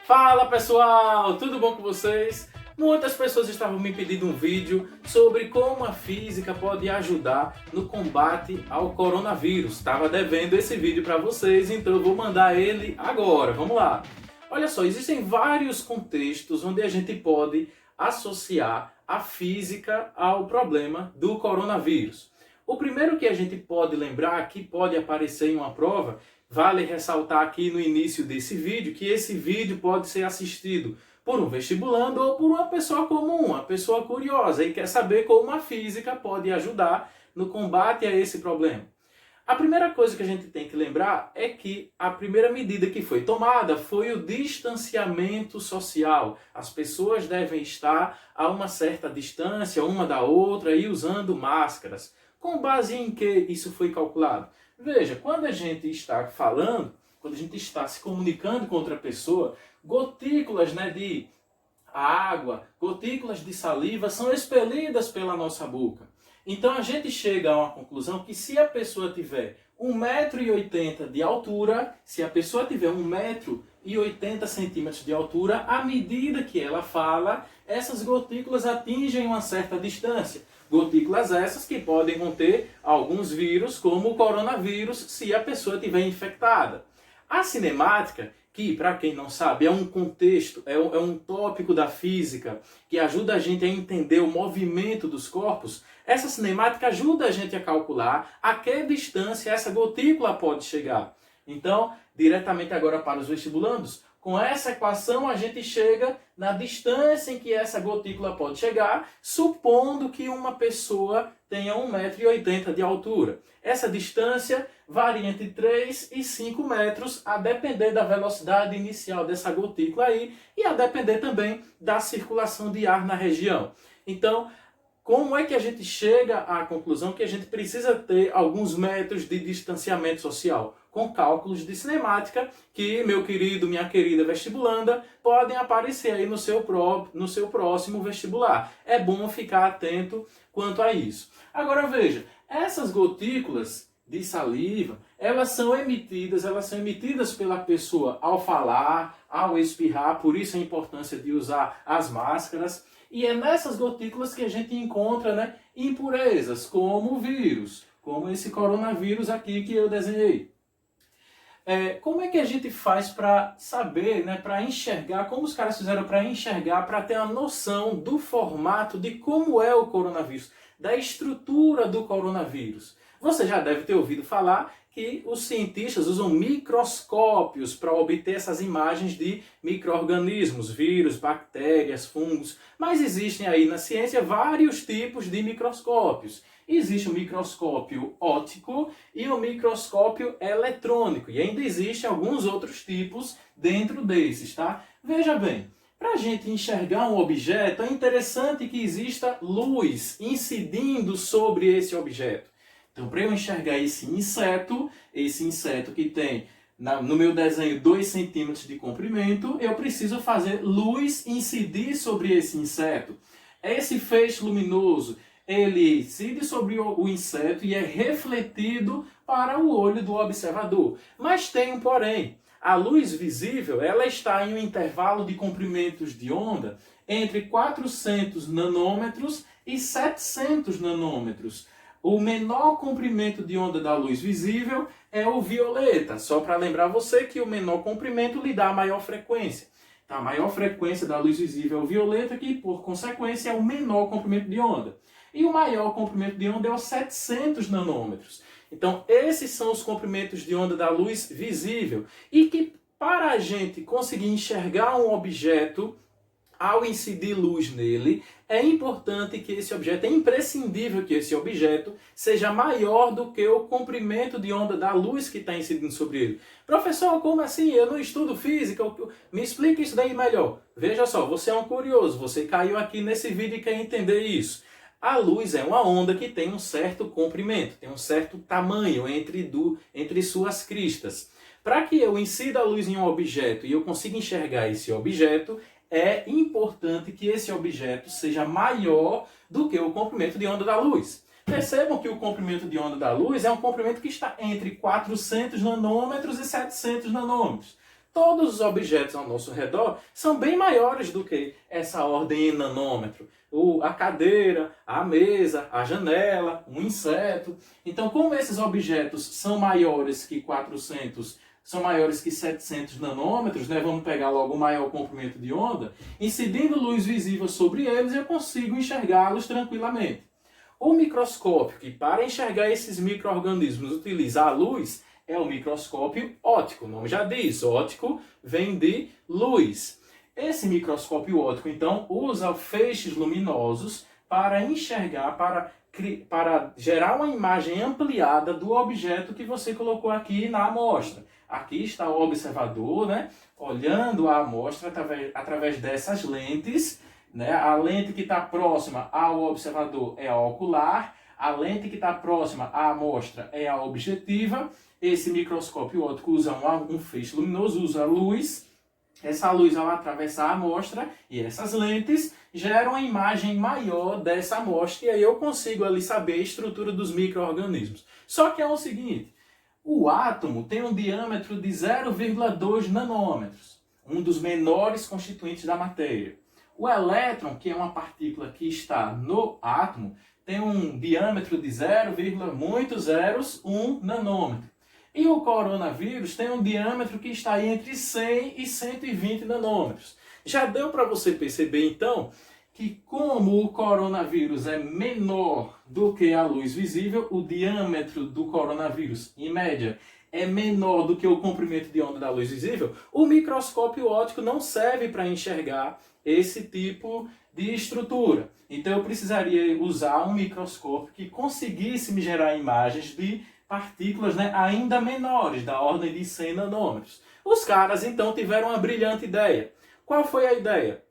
Fala pessoal, tudo bom com vocês? Muitas pessoas estavam me pedindo um vídeo sobre como a física pode ajudar no combate ao coronavírus. Estava devendo esse vídeo para vocês, então eu vou mandar ele agora. Vamos lá. Olha só, existem vários contextos onde a gente pode associar a física ao problema do coronavírus. O primeiro que a gente pode lembrar, que pode aparecer em uma prova, vale ressaltar aqui no início desse vídeo, que esse vídeo pode ser assistido por um vestibulando ou por uma pessoa comum, uma pessoa curiosa e quer saber como a física pode ajudar no combate a esse problema. A primeira coisa que a gente tem que lembrar é que a primeira medida que foi tomada foi o distanciamento social. As pessoas devem estar a uma certa distância uma da outra e usando máscaras. Com base em que isso foi calculado? Veja, quando a gente está falando, quando a gente está se comunicando com outra pessoa, gotículas de água, gotículas de saliva são expelidas pela nossa boca. Então a gente chega a uma conclusão que se a pessoa tiver 1,80 m de altura, se a pessoa tiver 1,80 m de altura, à medida que ela fala, essas gotículas atingem uma certa distância. Gotículas essas que podem conter alguns vírus, como o coronavírus, se a pessoa estiver infectada. A cinemática, que para quem não sabe é um contexto, é um tópico da física que ajuda a gente a entender o movimento dos corpos, essa cinemática ajuda a gente a calcular a que distância essa gotícula pode chegar. Então, diretamente agora para os vestibulandos, com essa equação a gente chega na distância em que essa gotícula pode chegar, supondo que uma pessoa tenha 1,80 m de altura. Essa distância varia entre 3 e 5 metros, a depender da velocidade inicial dessa gotícula aí e a depender também da circulação de ar na região. Então, como é que a gente chega à conclusão que a gente precisa ter alguns metros de distanciamento social? Com cálculos de cinemática que, meu querido, minha querida vestibulanda, podem aparecer aí no seu próximo vestibular. É bom ficar atento quanto a isso. Agora veja, essas gotículas de saliva, elas são emitidas pela pessoa ao falar, ao espirrar, por isso a importância de usar as máscaras. E é nessas gotículas que a gente encontra impurezas, como o vírus, como esse coronavírus aqui que eu desenhei. Como é que a gente faz para saber, para enxergar, como os caras fizeram para enxergar, para ter uma noção do formato de como é o coronavírus, da estrutura do coronavírus? Você já deve ter ouvido falar que os cientistas usam microscópios para obter essas imagens de micro-organismos, vírus, bactérias, fungos. Mas existem aí na ciência vários tipos de microscópios. Existe o microscópio óptico e o microscópio eletrônico. E ainda existem alguns outros tipos dentro desses, tá? Veja bem, para a gente enxergar um objeto, é interessante que exista luz incidindo sobre esse objeto. Então, para eu enxergar esse inseto que tem no meu desenho 2 centímetros de comprimento, eu preciso fazer luz incidir sobre esse inseto. Esse feixe luminoso, ele incide sobre o inseto e é refletido para o olho do observador. Mas tem um porém. A luz visível, ela está em um intervalo de comprimentos de onda entre 400 nanômetros e 700 nanômetros. O menor comprimento de onda da luz visível é o violeta. Só para lembrar você que o menor comprimento lhe dá a maior frequência. Então, a maior frequência da luz visível é o violeta, que por consequência é o menor comprimento de onda. E o maior comprimento de onda é os 700 nanômetros. Então, esses são os comprimentos de onda da luz visível. E que para a gente conseguir enxergar um objeto, ao incidir luz nele, é importante que esse objeto, é imprescindível que esse objeto seja maior do que o comprimento de onda da luz que está incidindo sobre ele. Professor, como assim? Eu não estudo física, me explica isso daí melhor. Veja só, você é um curioso, você caiu aqui nesse vídeo e quer entender isso. A luz é uma onda que tem um certo comprimento, tem um certo tamanho entre suas cristas. Para que eu incida a luz em um objeto e eu consiga enxergar esse objeto, é importante que esse objeto seja maior do que o comprimento de onda da luz. Percebam que o comprimento de onda da luz é um comprimento que está entre 400 nanômetros e 700 nanômetros. todos os objetos ao nosso redor são bem maiores do que essa ordem em nanômetro. A cadeira, a mesa, a janela, um inseto. Então, como esses objetos são maiores que 400, são maiores que 700 nanômetros, né? Vamos pegar logo o maior comprimento de onda, incidindo luz visível sobre eles, eu consigo enxergá-los tranquilamente. O microscópio, que para enxergar esses micro-organismos utiliza a luz, é o microscópio óptico. O nome já diz, óptico vem de luz. Esse microscópio óptico, então, usa feixes luminosos para enxergar, para gerar uma imagem ampliada do objeto que você colocou aqui na amostra. Aqui está o observador, né, olhando a amostra através dessas lentes. Né? A lente que está próxima ao observador é a ocular, a lente que está próxima à amostra é a objetiva. Esse microscópio óptico usa um feixe luminoso, usa luz. Essa luz, ao atravessar a amostra e essas lentes, geram uma imagem maior dessa amostra e aí eu consigo ali saber a estrutura dos micro-organismos. Só que é o seguinte, o átomo tem um diâmetro de 0,2 nanômetros, um dos menores constituintes da matéria. O elétron, que é uma partícula que está no átomo, tem um diâmetro de 0,1 nanômetro. E o coronavírus tem um diâmetro que está aí entre 100 e 120 nanômetros. Já deu para você perceber, então, que como o coronavírus é menor do que a luz visível, o diâmetro do coronavírus, em média, é menor do que o comprimento de onda da luz visível, o microscópio óptico não serve para enxergar esse tipo de estrutura. Então eu precisaria usar um microscópio que conseguisse me gerar imagens de partículas, né, ainda menores, da ordem de 100 nanômetros. Os caras então tiveram uma brilhante ideia. Qual foi a ideia?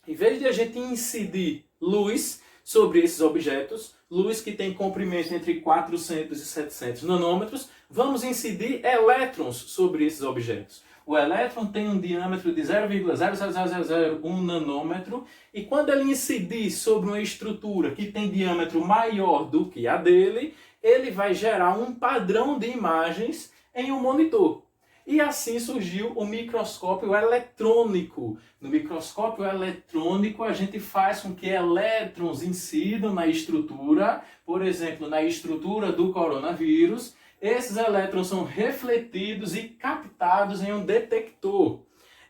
Em vez de a gente incidir luz sobre esses objetos, luz que tem comprimento entre 400 e 700 nanômetros, vamos incidir elétrons sobre esses objetos. O elétron tem um diâmetro de 0,00001 nanômetro e quando ele incidir sobre uma estrutura que tem diâmetro maior do que a dele, ele vai gerar um padrão de imagens em um monitor. E assim surgiu o microscópio eletrônico. No microscópio eletrônico, a gente faz com que elétrons incidam na estrutura, por exemplo, na estrutura do coronavírus. Esses elétrons são refletidos e captados em um detector.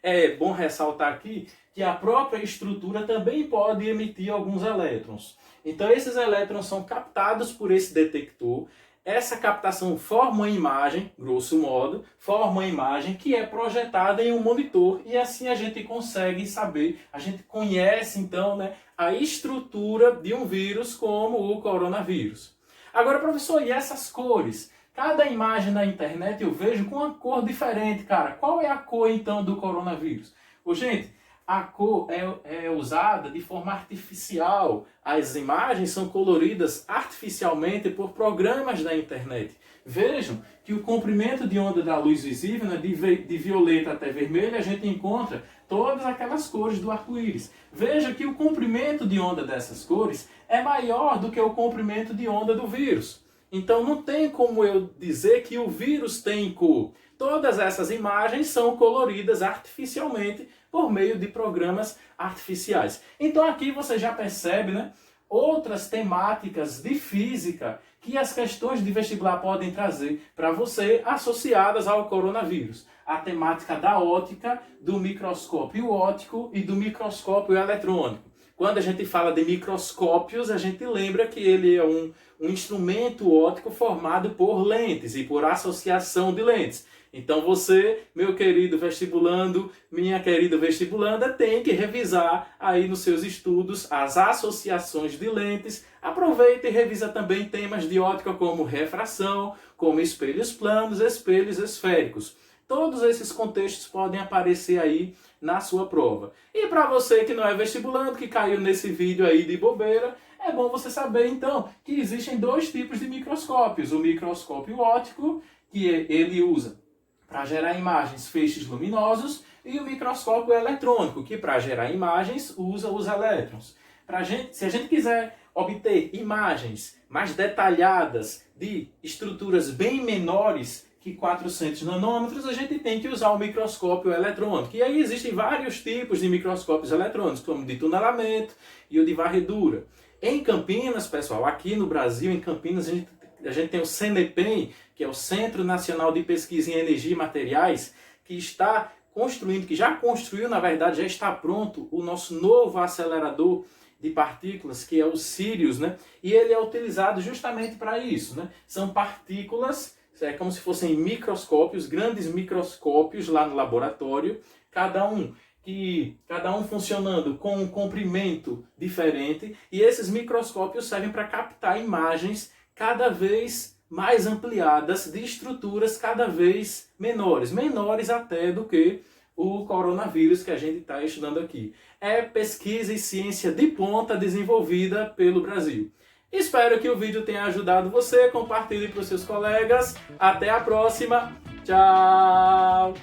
É bom ressaltar aqui que a própria estrutura também pode emitir alguns elétrons. Então, esses elétrons são captados por esse detector. Essa captação forma uma imagem, grosso modo, forma uma imagem que é projetada em um monitor e assim a gente consegue saber, a gente conhece então, né, a estrutura de um vírus como o coronavírus. Agora, professor, e essas cores? Cada imagem na internet eu vejo com uma cor diferente, cara. Qual é a cor então do coronavírus? Gente, a cor é usada de forma artificial. As imagens são coloridas artificialmente por programas da internet. Vejam que o comprimento de onda da luz visível, né, de violeta até vermelho, a gente encontra todas aquelas cores do arco-íris. Veja que o comprimento de onda dessas cores é maior do que o comprimento de onda do vírus. Então não tem como eu dizer que o vírus tem cor. Todas essas imagens são coloridas artificialmente por meio de programas artificiais. Então aqui você já percebe, né, outras temáticas de física que as questões de vestibular podem trazer para você associadas ao coronavírus. A temática da ótica, do microscópio óptico e do microscópio eletrônico. Quando a gente fala de microscópios, a gente lembra que ele é um instrumento óptico formado por lentes e por associação de lentes. Então você, meu querido vestibulando, minha querida vestibulanda, tem que revisar aí nos seus estudos as associações de lentes. Aproveita e revisa também temas de óptica como refração, como espelhos planos, espelhos esféricos. Todos esses contextos podem aparecer aí na sua prova. E para você que não é vestibulando, que caiu nesse vídeo aí de bobeira, é bom você saber então que existem dois tipos de microscópios. O microscópio óptico, que ele usa para gerar imagens feixes luminosos, e o microscópio eletrônico, que para gerar imagens usa os elétrons. Se a gente quiser obter imagens mais detalhadas de estruturas bem menores que 400 nanômetros, a gente tem que usar o microscópio eletrônico. E aí existem vários tipos de microscópios eletrônicos, como o de tunelamento e o de varredura. Em Campinas, pessoal, aqui no Brasil, em Campinas, a gente tem o CNPEM, que é o Centro Nacional de Pesquisa em Energia e Materiais, que está construindo, que já construiu, na verdade, já está pronto o nosso novo acelerador de partículas, que é o Sirius, né? E ele é utilizado justamente para isso, né? São partículas, é como se fossem microscópios, grandes microscópios lá no laboratório, cada um funcionando com um comprimento diferente, e esses microscópios servem para captar imagens cada vez mais ampliadas de estruturas cada vez menores até do que o coronavírus que a gente está estudando aqui. É pesquisa e ciência de ponta desenvolvida pelo Brasil. Espero que o vídeo tenha ajudado você, compartilhe para os seus colegas. Até a próxima, tchau!